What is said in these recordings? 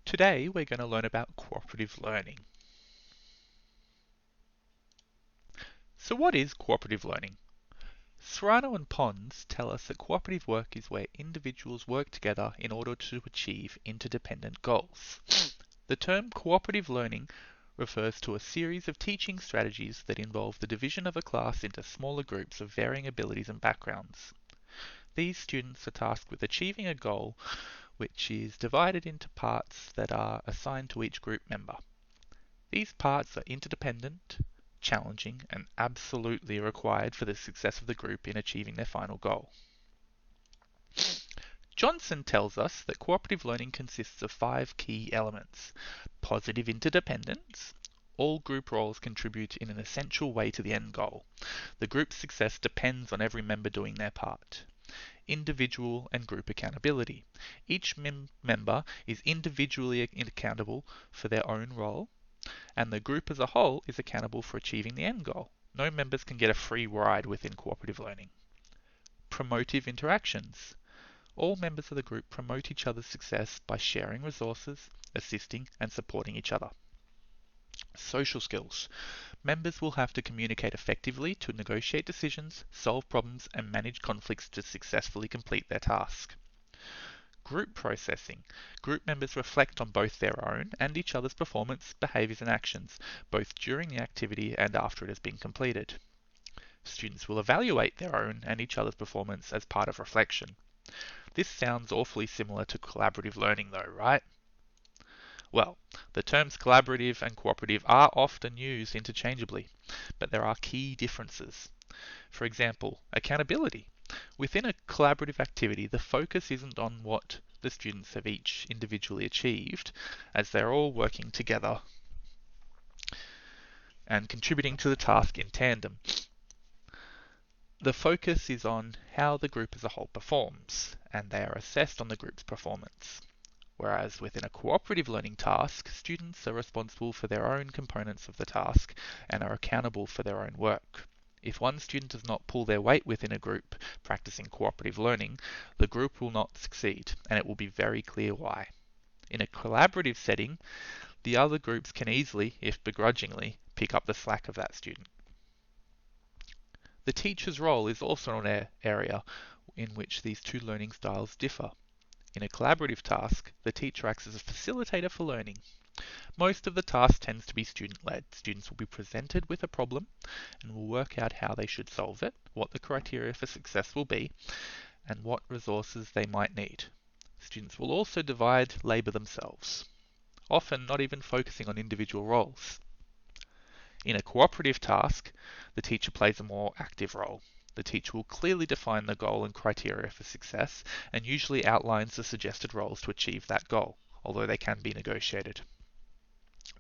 Today we're going to learn about cooperative learning. So what is cooperative learning? Serrano and Pons tell us that cooperative work is where individuals work together in order to achieve interdependent goals. The term cooperative learning refers to a series of teaching strategies that involve the division of a class into smaller groups of varying abilities and backgrounds. These students are tasked with achieving a goal which is divided into parts that are assigned to each group member. These parts are interdependent, challenging, and absolutely required for the success of the group in achieving their final goal. Johnson tells us that cooperative learning consists of 5 key elements. Positive interdependence. All group roles contribute in an essential way to the end goal. The group's success depends on every member doing their part. Individual and group accountability. Each member is individually accountable for their own role, and the group as a whole is accountable for achieving the end goal. No members can get a free ride within cooperative learning. Promotive interactions. All members of the group promote each other's success by sharing resources, assisting, and supporting each other. Social skills. Members will have to communicate effectively to negotiate decisions, solve problems, and manage conflicts to successfully complete their task. Group processing. Group members reflect on both their own and each other's performance, behaviours and actions, both during the activity and after it has been completed. Students will evaluate their own and each other's performance as part of reflection. This sounds awfully similar to collaborative learning though, right? Well, the terms collaborative and cooperative are often used interchangeably, but there are key differences. For example, accountability. Within a collaborative activity, the focus isn't on what the students have each individually achieved, as they're all working together and contributing to the task in tandem. The focus is on how the group as a whole performs, and they are assessed on the group's performance. Whereas within a cooperative learning task, students are responsible for their own components of the task and are accountable for their own work. If one student does not pull their weight within a group practicing cooperative learning, the group will not succeed, and it will be very clear why. In a collaborative setting, the other groups can easily, if begrudgingly, pick up the slack of that student. The teacher's role is also an area in which these two learning styles differ. In a collaborative task, the teacher acts as a facilitator for learning. Most of the task tends to be student-led. Students will be presented with a problem and will work out how they should solve it, what the criteria for success will be, and what resources they might need. Students will also divide labour themselves, often not even focusing on individual roles. In a cooperative task, the teacher plays a more active role. The teacher will clearly define the goal and criteria for success and usually outlines the suggested roles to achieve that goal, although they can be negotiated.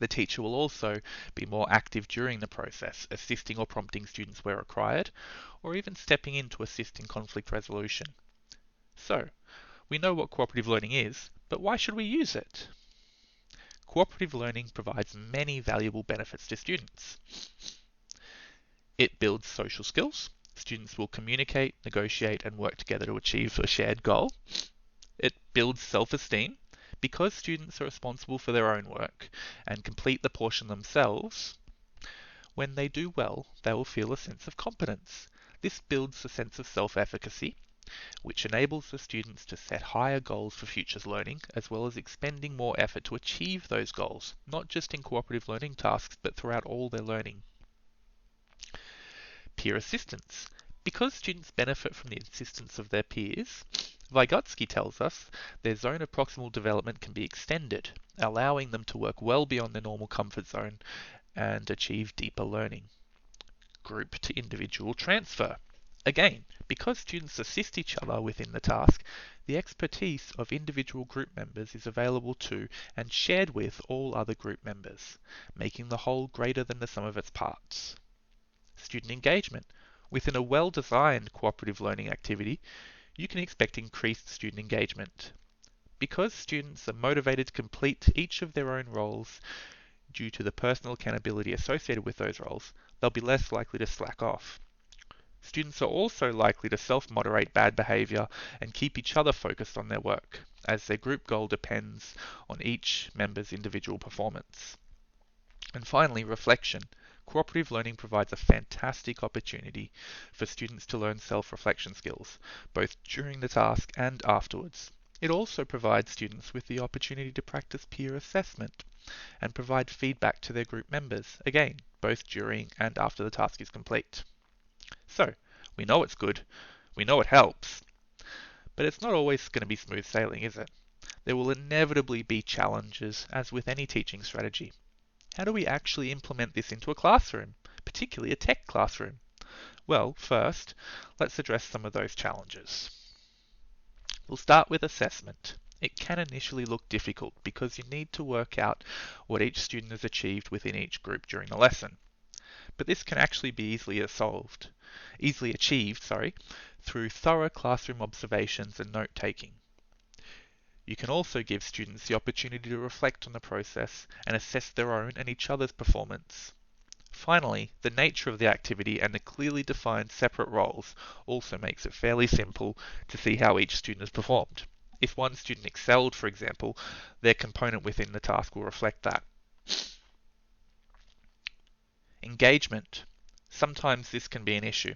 The teacher will also be more active during the process, assisting or prompting students where required, or even stepping in to assist in conflict resolution. So, we know what cooperative learning is, but why should we use it? Cooperative learning provides many valuable benefits to students. It builds social skills. Students will communicate, negotiate, and work together to achieve a shared goal. It builds self-esteem. Because students are responsible for their own work and complete the portion themselves, when they do well, they will feel a sense of competence. This builds a sense of self-efficacy, which enables the students to set higher goals for future learning, as well as expending more effort to achieve those goals, not just in cooperative learning tasks, but throughout all their learning. Peer assistance. Because students benefit from the assistance of their peers, Vygotsky tells us their zone of proximal development can be extended, allowing them to work well beyond their normal comfort zone and achieve deeper learning. Group to individual transfer. Again, because students assist each other within the task, the expertise of individual group members is available to and shared with all other group members, making the whole greater than the sum of its parts. Student engagement. Within a well-designed cooperative learning activity, you can expect increased student engagement. Because students are motivated to complete each of their own roles due to the personal accountability associated with those roles, they'll be less likely to slack off. Students are also likely to self-moderate bad behaviour and keep each other focused on their work, as their group goal depends on each member's individual performance. And finally, reflection. Cooperative learning provides a fantastic opportunity for students to learn self-reflection skills, both during the task and afterwards. It also provides students with the opportunity to practice peer assessment and provide feedback to their group members, again, both during and after the task is complete. So, we know it's good, we know it helps, but it's not always going to be smooth sailing, is it? There will inevitably be challenges, as with any teaching strategy. How do we actually implement this into a classroom, particularly a tech classroom? Well, first, let's address some of those challenges. We'll start with assessment. It can initially look difficult because you need to work out what each student has achieved within each group during the lesson. But this can actually be easily achieved, through thorough classroom observations and note-taking. You can also give students the opportunity to reflect on the process and assess their own and each other's performance. Finally, the nature of the activity and the clearly defined separate roles also makes it fairly simple to see how each student has performed. If one student excelled, for example, their component within the task will reflect that. Engagement. Sometimes this can be an issue,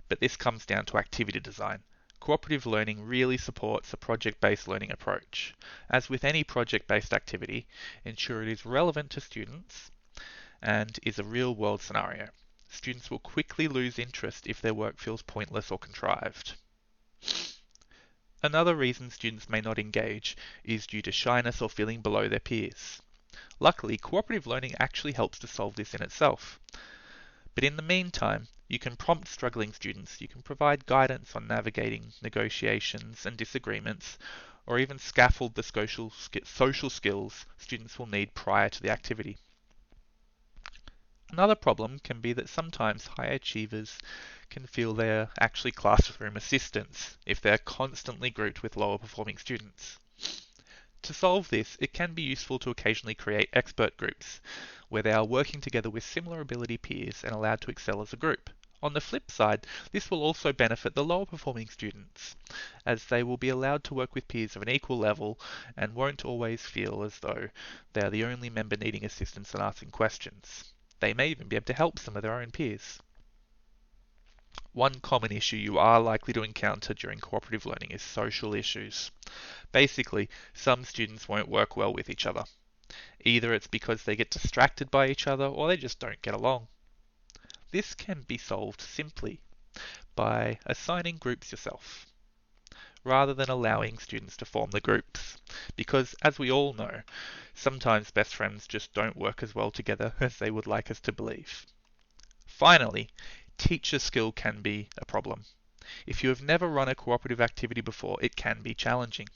but this comes down to activity design. Cooperative learning really supports a project-based learning approach. As with any project-based activity, ensure it is relevant to students and is a real-world scenario. Students will quickly lose interest if their work feels pointless or contrived. Another reason students may not engage is due to shyness or feeling below their peers. Luckily, cooperative learning actually helps to solve this in itself. But in the meantime, you can prompt struggling students, you can provide guidance on navigating negotiations and disagreements, or even scaffold the social skills students will need prior to the activity. Another problem can be that sometimes high achievers can feel they're actually classroom assistants if they're constantly grouped with lower performing students. To solve this, it can be useful to occasionally create expert groups, where they are working together with similar ability peers and allowed to excel as a group. On the flip side, this will also benefit the lower performing students, as they will be allowed to work with peers of an equal level and won't always feel as though they are the only member needing assistance and asking questions. They may even be able to help some of their own peers. One common issue you are likely to encounter during cooperative learning is social issues. Basically, some students won't work well with each other. Either it's because they get distracted by each other or they just don't get along. This can be solved simply by assigning groups yourself, rather than allowing students to form the groups. Because, as we all know, sometimes best friends just don't work as well together as they would like us to believe. Finally, teacher skill can be a problem. If you have never run a cooperative activity before, it can be challenging.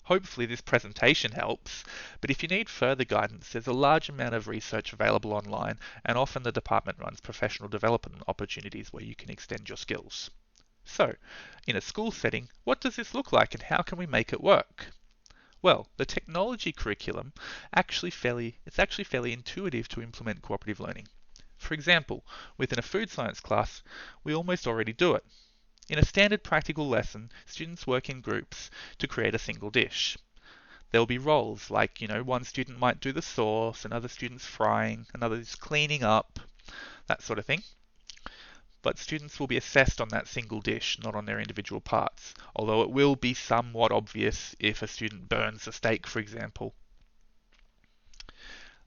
Hopefully this presentation helps, but if you need further guidance, there's a large amount of research available online, and often the department runs professional development opportunities where you can extend your skills. So, in a school setting, what does this look like and how can we make it work? Well, the technology curriculum it's actually fairly intuitive to implement cooperative learning. For example, within a food science class, we almost already do it. In a standard practical lesson, students work in groups to create a single dish. There will be roles like, one student might do the sauce, another student's frying, another's cleaning up, that sort of thing. But students will be assessed on that single dish, not on their individual parts, although it will be somewhat obvious if a student burns a steak, for example.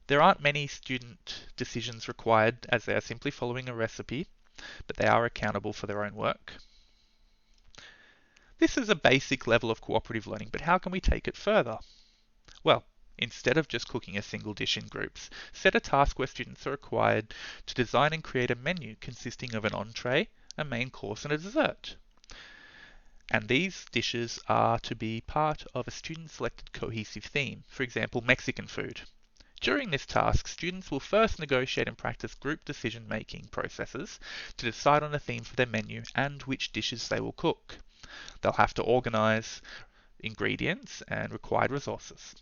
There aren't many student decisions required as they are simply following a recipe, but they are accountable for their own work. This is a basic level of cooperative learning, but how can we take it further? Well, instead of just cooking a single dish in groups, set a task where students are required to design and create a menu consisting of an entree, a main course, and a dessert. And these dishes are to be part of a student-selected cohesive theme, for example, Mexican food. During this task, students will first negotiate and practice group decision-making processes to decide on a theme for their menu and which dishes they will cook. They'll have to organize ingredients and required resources.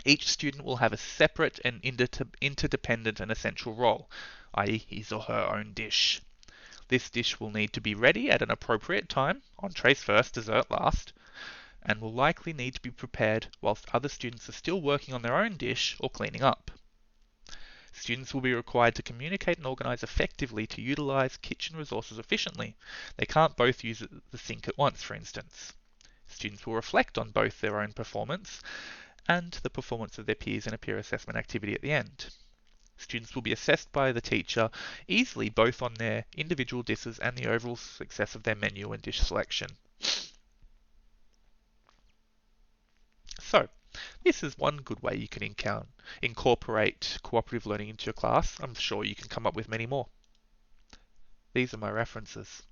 Each student will have a separate and interdependent and essential role, i.e. his or her own dish. This dish will need to be ready at an appropriate time, entrees first, dessert last, and will likely need to be prepared whilst other students are still working on their own dish or cleaning up. Students will be required to communicate and organise effectively to utilise kitchen resources efficiently. They can't both use the sink at once, for instance. Students will reflect on both their own performance and the performance of their peers in a peer assessment activity at the end. Students will be assessed by the teacher easily both on their individual dishes and the overall success of their menu and dish selection. So, this is one good way you can incorporate cooperative learning into your class. I'm sure you can come up with many more. These are my references.